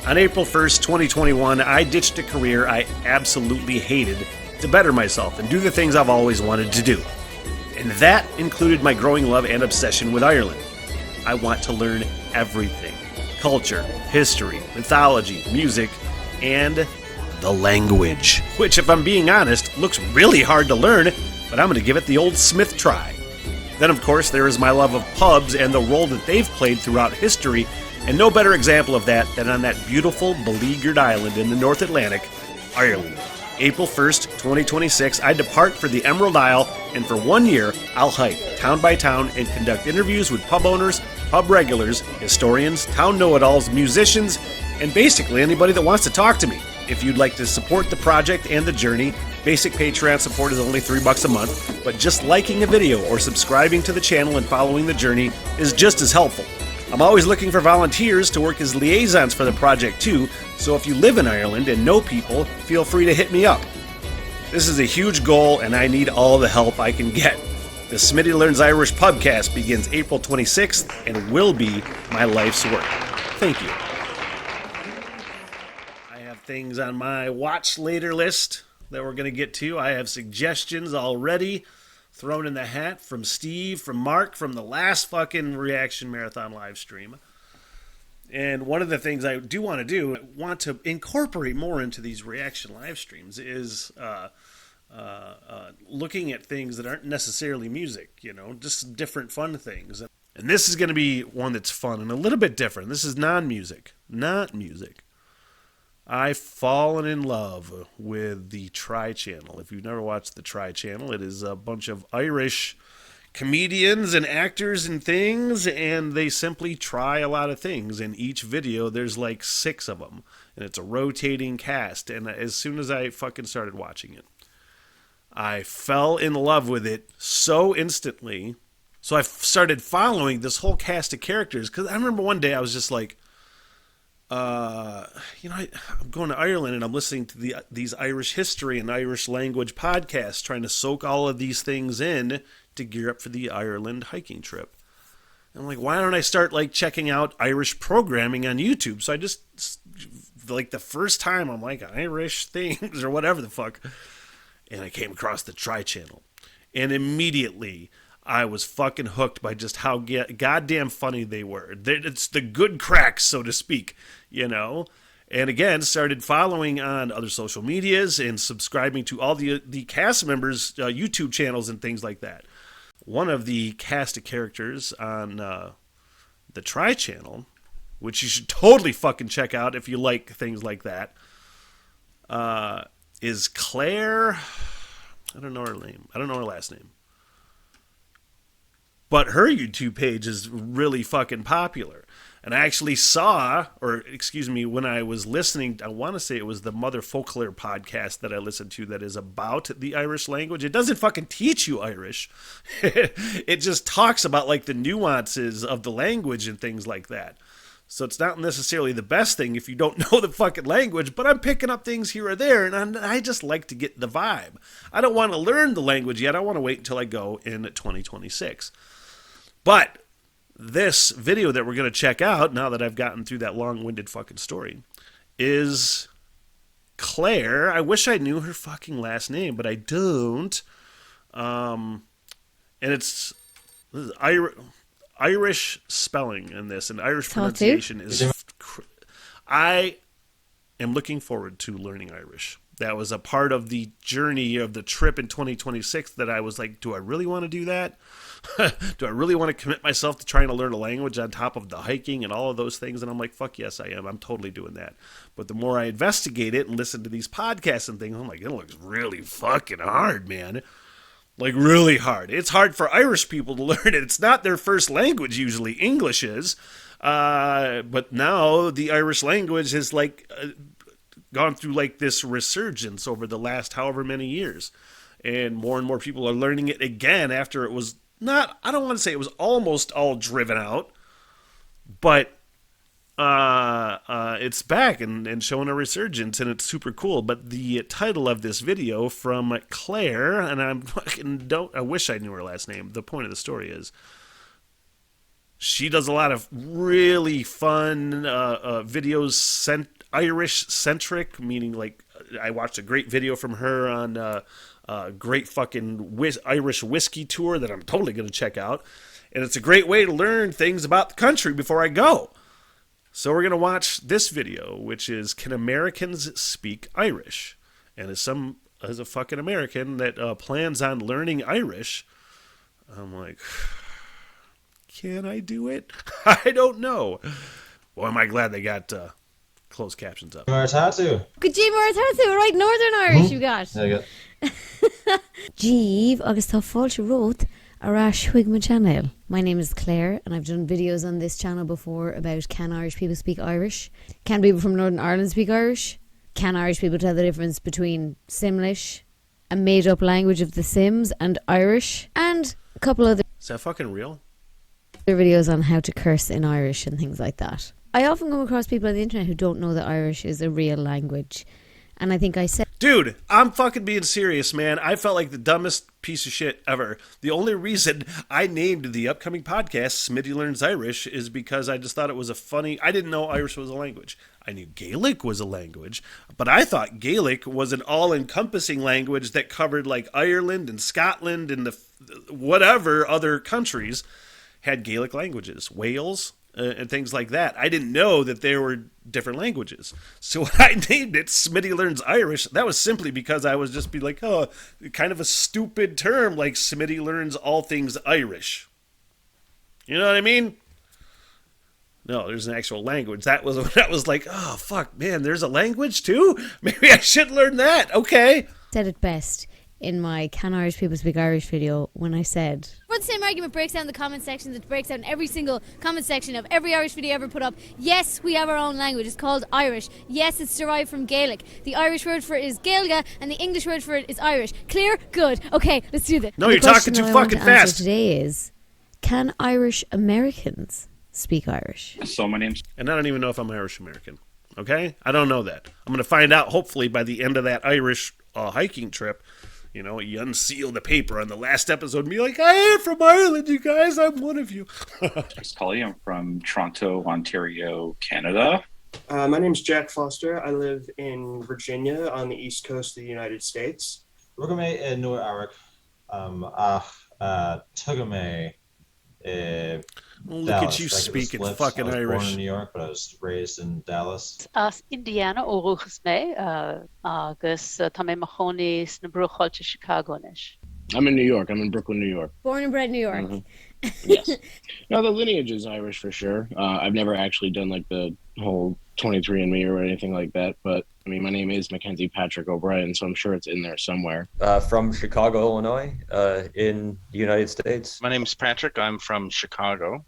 On April 1st, 2021, I ditched a career I absolutely hated to better myself and do the things I've always wanted to do. And that included my growing love and obsession with Ireland. I want to learn everything: culture, history, mythology, music, and the language. Which, if I'm being honest, looks really hard to learn, but I'm going to give it the old Smith try. Then, of course, there is my love of pubs and the role that they've played throughout history, and no better example of that than on that beautiful, beleaguered island in the North Atlantic, Ireland. April 1st, 2026, I depart for the Emerald Isle, and for 1 year, I'll hike town by town and conduct interviews with pub owners, pub regulars, historians, town know-it-alls, musicians, and basically anybody that wants to talk to me. If you'd like to support the project and the journey, basic Patreon support is only $3 a month, but just liking a video or subscribing to the channel and following the journey is just as helpful. I'm always looking for volunteers to work as liaisons for the project too, so if you live in Ireland and know people, feel free to hit me up. This is a huge goal and I need all the help I can get. The Smitty Learns Irish Pubcast begins April 26th and will be my life's work. Thank you. Things on my watch later list that we're going to get to. I have suggestions already thrown in the hat from Steve, from Mark, from the last fucking Reaction Marathon live stream. And one of the things I do want to do, I want to incorporate more into these reaction live streams is looking at things that aren't necessarily music, you know, just different fun things. And this is going to be one that's fun and a little bit different. This is non-music, not music. I've fallen in love with the Try Channel. If you've never watched the Try Channel, it is a bunch of Irish comedians and actors and things, and they simply try a lot of things. In each video, there's like 6 of them, and it's a rotating cast. And as soon as I fucking started watching it, I fell in love with it so instantly. So I started following this whole cast of characters, because I remember one day I was just like, I'm going to Ireland and I'm listening to these Irish history and Irish language podcasts, trying to soak all of these things in to gear up for the Ireland hiking trip. And I'm like, why don't I start like checking out Irish programming on YouTube? So I just, like the first time, I'm like, Irish things or whatever the fuck. And I came across the Try Channel. And immediately I was fucking hooked by just how goddamn funny they were. It's the good cracks, so to speak, you know? And again, started following on other social medias and subscribing to all the cast members' YouTube channels and things like that. One of the cast of characters on the Try Channel, which you should totally fucking check out if you like things like that, is Claire. I don't know her name. I don't know her last name. But her YouTube page is really fucking popular. And I actually saw, when I was listening, I want to say it was the Mother Folklore podcast that I listened to that is about the Irish language. It doesn't fucking teach you Irish. It just talks about like the nuances of the language and things like that. So it's not necessarily the best thing if you don't know the fucking language, but I'm picking up things here or there, and I just like to get the vibe. I don't want to learn the language yet. I want to wait until I go in 2026. But this video that we're going to check out, now that I've gotten through that long-winded fucking story, is Claire. I wish I knew her fucking last name, but I don't. And it's Irish spelling in this, and Irish pronunciation is... I am looking forward to learning Irish. That was a part of the journey of the trip in 2026 that I was like, do I really want to do that? Do I really want to commit myself to trying to learn a language on top of the hiking and all of those things? And I'm like, fuck yes, I am. I'm totally doing that. But the more I investigate it and listen to these podcasts and things, I'm like, it looks really fucking hard, man. Like, really hard. It's hard for Irish people to learn it. It's not their first language, usually. English is. But now the Irish language has, like, gone through, like, this resurgence over the last however many years. And more people are learning it again after it was not, I don't want to say it was almost all driven out, but it's back and showing a resurgence, and it's super cool. But the title of this video from Claire, and I wish I knew her last name. The point of the story is, She does a lot of really fun videos, Irish centric, meaning like I watched a great video from her on great fucking Irish whiskey tour that I'm totally going to check out. And it's a great way to learn things about the country before I go. So we're going to watch this video, which is Can Americans Speak Irish? And as a fucking American that plans on learning Irish, I'm like, can I do it? I don't know. Boy, am I glad they got closed captions up. Maratatu. Good G Maratatu, right? Northern Irish you got. There you go. Jeeve, agus tá fáilte rót ará Chuigma channel. My name is Claire and I've done videos on this channel before about can Irish people speak Irish? Can people from Northern Ireland speak Irish? Can Irish people tell the difference between Simlish, a made up language of the Sims, and Irish? And a couple other Is that fucking real? videos on how to curse in Irish and things like that. I often come across people on the internet who don't know that Irish is a real language. And I think I said... Dude, I'm fucking being serious, man. I felt like the dumbest piece of shit ever. The only reason I named the upcoming podcast Smitty Learns Irish is because I just thought it was a funny... I didn't know Irish was a language. I knew Gaelic was a language, but I thought Gaelic was an all-encompassing language that covered like Ireland and Scotland and the whatever other countries had Gaelic languages. Wales... and things like that. I didn't know that there were different languages. So when I named it Smitty Learns Irish, that was simply because I was just be like, oh, kind of a stupid term like Smitty Learns All Things Irish. You know what I mean? No, there's an actual language. That was like, oh, fuck, man, there's a language too? Maybe I should learn that. Okay. Said it best in my Can Irish People Speak Irish video when I said... But the same argument breaks down the comment section that breaks down every single comment section of every Irish video ever put up. Yes, we have our own language. It's called Irish. Yes, it's derived from Gaelic. The Irish word for it is Gaelga and the English word for it is Irish. Clear? Good. Okay, let's do this. No, you're talking too fucking fast. Today is, can Irish Americans speak Irish? So my name's... And I don't even know if I'm Irish American. Okay? I don't know that. I'm going to find out hopefully by the end of that Irish hiking trip. You know, you unseal the paper on the last episode and be like, I am from Ireland, you guys. I'm one of you. I'm from Toronto, Ontario, Canada. My name's Jack Foster. I live in Virginia on the east coast of the United States. Rugame in Noor Arak. Tugame. Look Dallas. at you speaking fucking I was Irish. born in New York, but I was raised in Dallas. As Indiana óruchas mé agus tá mé machoni sna brúchalte Chicago nish. I'm in New York. I'm in Brooklyn, New York. Born and bred New York. Mm-hmm. Yes. No, the lineage is Irish for sure. I've never actually done like the whole 23andMe or anything like that, but I mean, my name is Mackenzie Patrick O'Brien, so I'm sure it's in there somewhere. From Chicago, Illinois, in the United States. My name's Patrick. I'm from Chicago.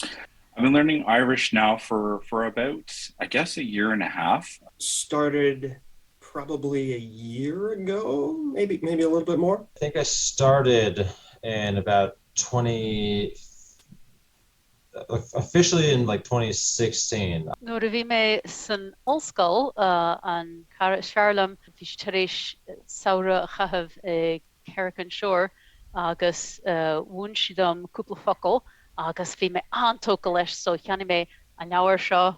I've been learning Irish now for about, I guess, a year and a half. Started probably a year ago, maybe a little bit more. I think I started in about officially in like 2016. Nuair a bhí mé san ollscoil an cara Searlam bhí tar éis saora a chaithfh Carrican Shore agus bhain siadam cúpla focail agus bhí mé antóca leis so cheanna mé an leabhar seo.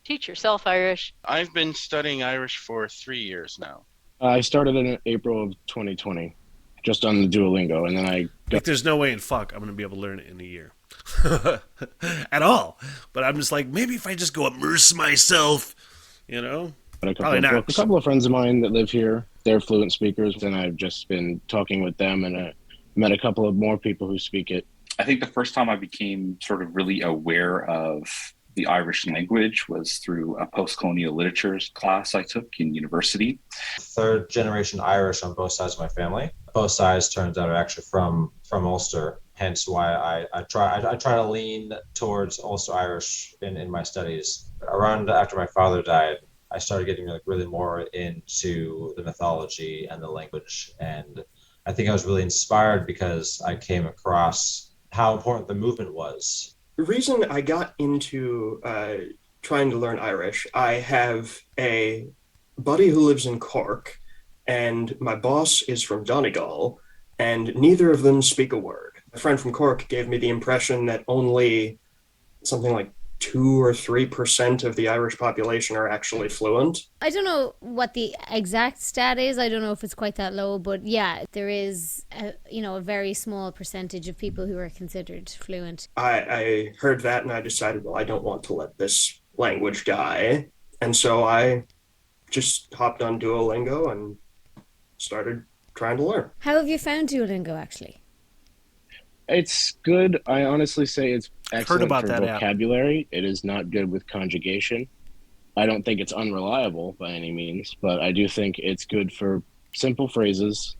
Teach yourself Irish. I've been studying Irish for 3 years now. I started in April of 2020, just on the Duolingo, and then I got... Like, there's no way in fuck I'm going to be able to learn it in a year. At all. But I'm just like, maybe if I just go immerse myself, you know? Probably not. A couple of friends of mine that live here, they're fluent speakers, and I've just been talking with them, and met a couple of more people who speak it. I think the first time I became sort of really aware of the Irish language was through a post-colonial literatures class I took in university. Third generation Irish on both sides of my family. Both sides, turns out, are actually from Ulster. Hence why I try to lean towards Ulster Irish in my studies. Around after my father died, I started getting really more into the mythology and the language. And I think I was really inspired because I came across how important the movement was. The reason I got into trying to learn Irish, I have a buddy who lives in Cork, and my boss is from Donegal, and neither of them speak a word. A friend from Cork gave me the impression that only something like 2 or 3% of the Irish population are actually fluent. I don't know what the exact stat is. I don't know if it's quite that low, but yeah, there is a very small percentage of people who are considered fluent. I heard that and I decided, well, I don't want to let this language die. And so I just hopped on Duolingo and started trying to learn. How have you found Duolingo, actually? It's good. I honestly say it's excellent about for that app. vocabulary. It is not good with conjugation. I don't think it's unreliable by any means, but I do think it's good for simple phrases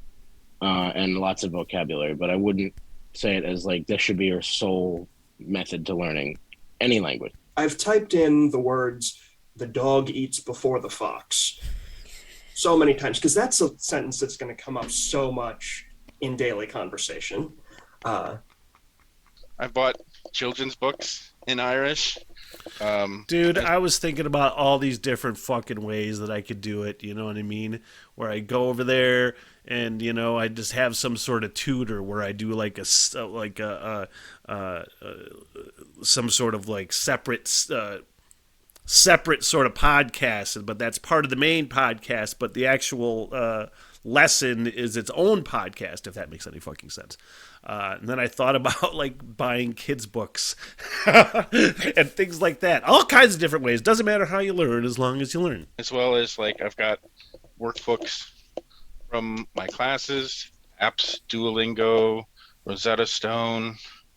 and lots of vocabulary. But I wouldn't say it as like this should be your sole method to learning any language. I've typed in the words, the dog eats before the fox, so many times, because that's a sentence that's going to come up so much in daily conversation. I bought children's books in Irish. Dude, I was thinking about all these different fucking ways that I could do it, you know what I mean? Where I go over there and, I just have some sort of tutor where I do like some sort of like separate sort of podcast, but that's part of the main podcast, but the actual lesson is its own podcast, if that makes any fucking sense. And then I thought about like buying kids books and things like that. All kinds of different ways. Doesn't matter how you learn as long as you learn. As well as like I've got workbooks from my classes, apps, Duolingo, Rosetta Stone.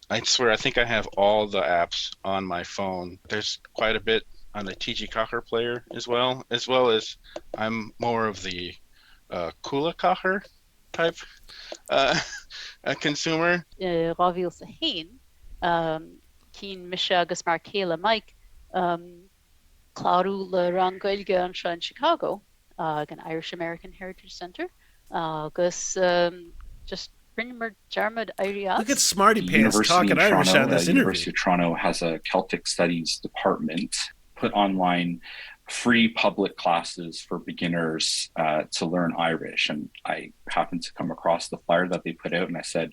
I swear I think I have all the apps on my phone. There's quite a bit on the TG Cocker player as well as I'm more of the Kula Cocker type a consumer. Rávíil sa hain, cín mise agus mar céile Mike, clárú le ran Gaeilge anseo in Chicago, an Irish American Heritage Center, agus just Brynmar Jarmad Irias. Look at Smarty Pants talking Irish on this interview. University of Toronto has a Celtic Studies department, put online free public classes for beginners to learn Irish. And I happened to come across the flyer that they put out, and I said,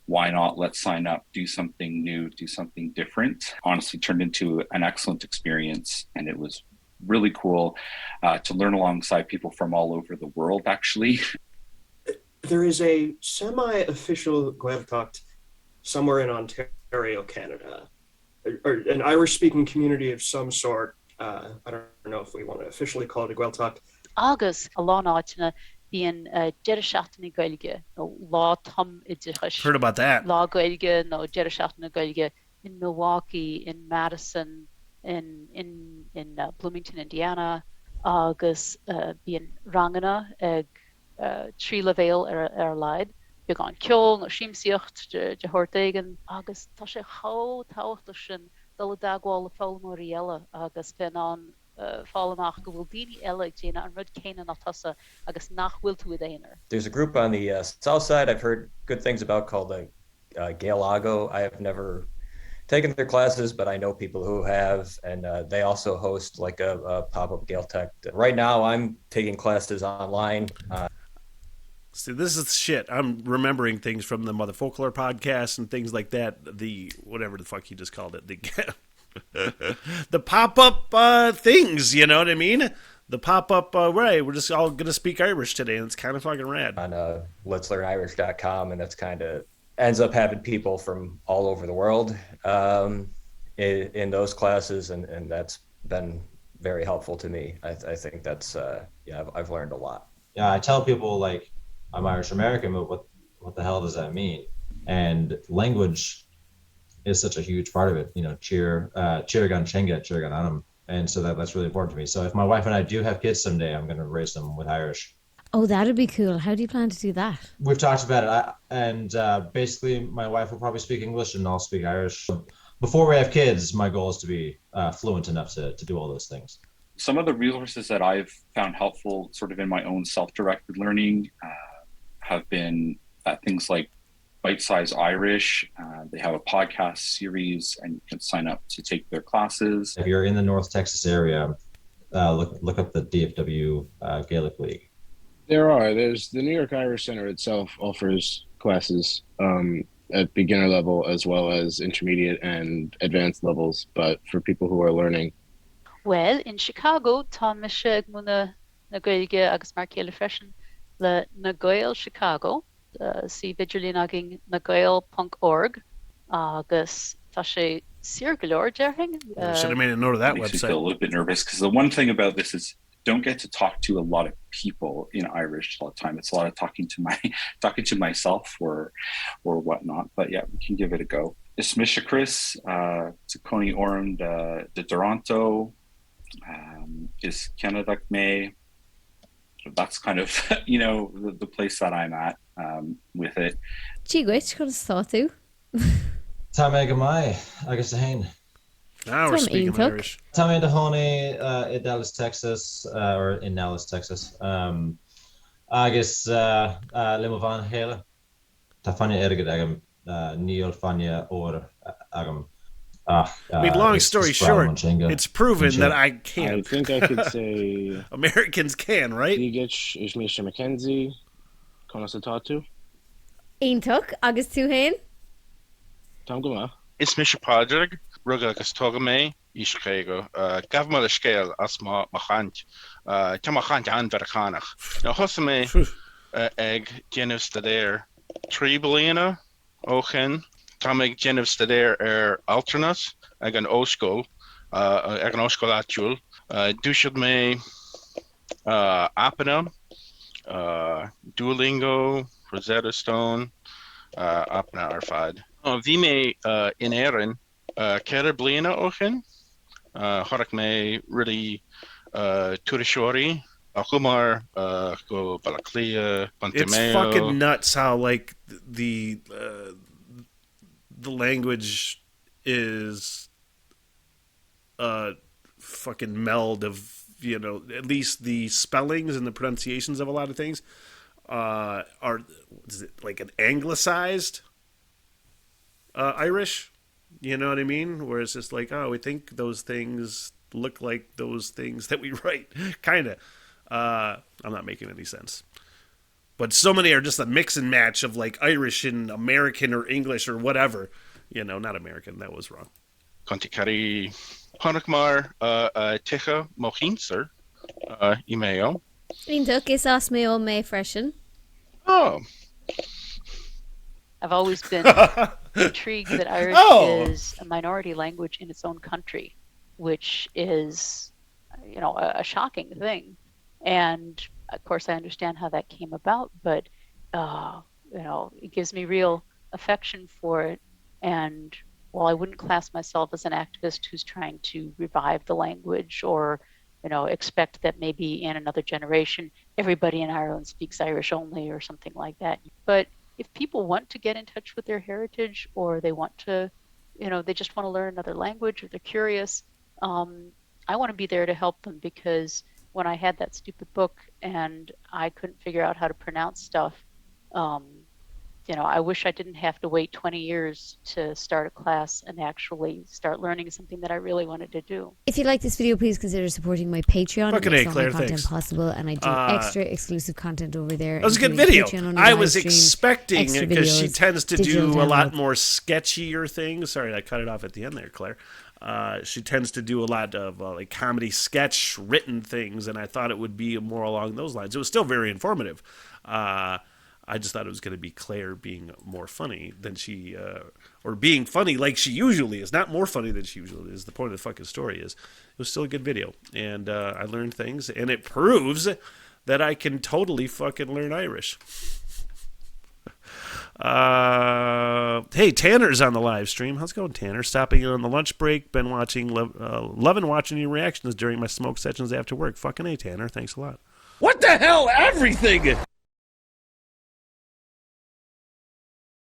why not? Let's sign up, do something new, do something different. Honestly, turned into an excellent experience, and it was really cool to learn alongside people from all over the world, actually. There is a semi-official Gaeltacht somewhere in Ontario, Canada, or an Irish-speaking community of some sort. I don't know if we want to officially call it a Gaeltacht. Agus a lá náitina bíon deire seachtainna Gaeilge nó lá tom I dtithe. Heard about that. Lá Gaeilge nó deire seachtainna Gaeilge in Milwaukee, in Madison, in Bloomington, Indiana, agus bíon rangana ag trí le bhéal ar leid. Beag an ceol nó síimsíocht de thuirtaigean, agus tá sé chó táhachtach sin dul dagháil le fáilmóí eile agus fin an fálamach go bhfuil daoine eile ag déine an rud céine na tusa agus nachhfuil tú a déanaar. There's a group on the south side I've heard good things about called the Gaelago. I have never taken their classes, but I know people who have, and they also host like a pop-up Gaeltech. Right now I'm taking classes online. See, this is shit. I'm remembering things from the Mother Folklore podcast and things like that. The whatever the fuck you just called it. The pop-up things, you know what I mean? The pop-up, right, we're just all going to speak Irish today, and it's kind of fucking rad. On letslearnirish.com, and that's kind of ends up having people from all over the world in those classes, and that's been very helpful to me. I think that's, I've learned a lot. Yeah, I tell people, like, I'm Irish American, but what the hell does that mean? And language is such a huge part of it. You know, cheer gan chenga, cheer gan anam. And so that's really important to me. So if my wife and I do have kids someday, I'm going to raise them with Irish. Oh, that'd be cool. How do you plan to do that? We've talked about it. Basically, my wife will probably speak English and I'll speak Irish. Before we have kids, my goal is to be fluent enough to do all those things. Some of the resources that I've found helpful sort of in my own self-directed learning have been things like Bite Size Irish. They have a podcast series and you can sign up to take their classes. If you're in the North Texas area, look up the DFW Gaelic League. There's the New York Irish Center itself offers classes. at beginner level as well as intermediate and advanced levels. But for people who are learning, well, in Chicago, tá me se ag muna na Gaeilge agus mar céile freisin le na Gael Chicago, si vigilin agin na Gael.org agus tá sé sir galore derring. Should have made a note of that Makes me website. feel a little bit nervous because the one thing about this is don't get to talk to a lot of people in Irish all the time. It's a lot of talking to myself or whatnot. But yeah, we can give it a go. Ismisha Chris, Coney Orm de Toronto, is Canada May. That's kind of the place that I'm at with it. Gee, could have thought to. Tá mé go mai agus a hain. Now we're speaking Irish. Tá mé de honey in Dallas, Texas, or in Dallas, Texas. Agus limo van hele. Tá fanne erged agam níl fanne or agam. I mean, long story short, it's proven that I can't. I think I could say Americans can, right? Dígich is Mr. Mackenzie, Conasatatu. Iontuch agus tú hain. Tom Guma. It's Mr. Padraig, rug agus togame, Ishkego, Gavma the scale as ma chant, Tamachant and Verkanach. Now, Hosame, egg, Genev Stader, Tribolina, Ochen, Tamig Genev Stader alternus, ag an Oskol, ag an Oskol actual, Dushad me, Apana, Duolingo, Rosetta Stone, Apana Arfad. Vi me in Erin, Kera Blina Ochen, Horak me really Turishori, Akumar, go Balaklia, Pantemeo. It's fucking nuts how like the language is a fucking meld of, at least the spellings and the pronunciations of a lot of things are, is it like an anglicized Irish, you know what I mean? Where it's just like, we think those things look like those things that we write, kind of. I'm not making any sense. But so many are just a mix and match of like Irish and American or English or whatever. Not American, that was wrong. Conticari Honakmar, Ticha Mohinser, Imeo. Iontuch is as me o me freshen. Oh. I've always been intrigued that Irish is a minority language in its own country, which is, a shocking thing. And of course, I understand how that came about, but it gives me real affection for it. And while I wouldn't class myself as an activist who's trying to revive the language or, expect that maybe in another generation everybody in Ireland speaks Irish only or something like that, but if people want to get in touch with their heritage or they want to, they just want to learn another language or they're curious, I want to be there to help them, because when I had that stupid book and I couldn't figure out how to pronounce stuff, I wish I didn't have to wait 20 years to start a class and actually start learning something that I really wanted to do. If you like this video, please consider supporting my Patreon. Fucking it makes all Claire, my content thanks. possible, and I do extra exclusive content over there. That was a good video. I was expecting, because she tends to do a lot more sketchier things. Sorry, I cut it off at the end there, Claire. She tends to do a lot of like comedy sketch written things, and I thought it would be more along those lines. It was still very informative. I just thought it was going to be Claire being more funny than she, or being funny like she usually is, not more funny than she usually is. The point of the fucking story is, it was still a good video, and I learned things, and it proves that I can totally fucking learn Irish. Hey, Tanner's on the live stream. How's it going, Tanner? Stopping in on the lunch break. Been watching, loving watching your reactions during my smoke sessions after work. Fucking A, Tanner. Thanks a lot. What the hell? Everything!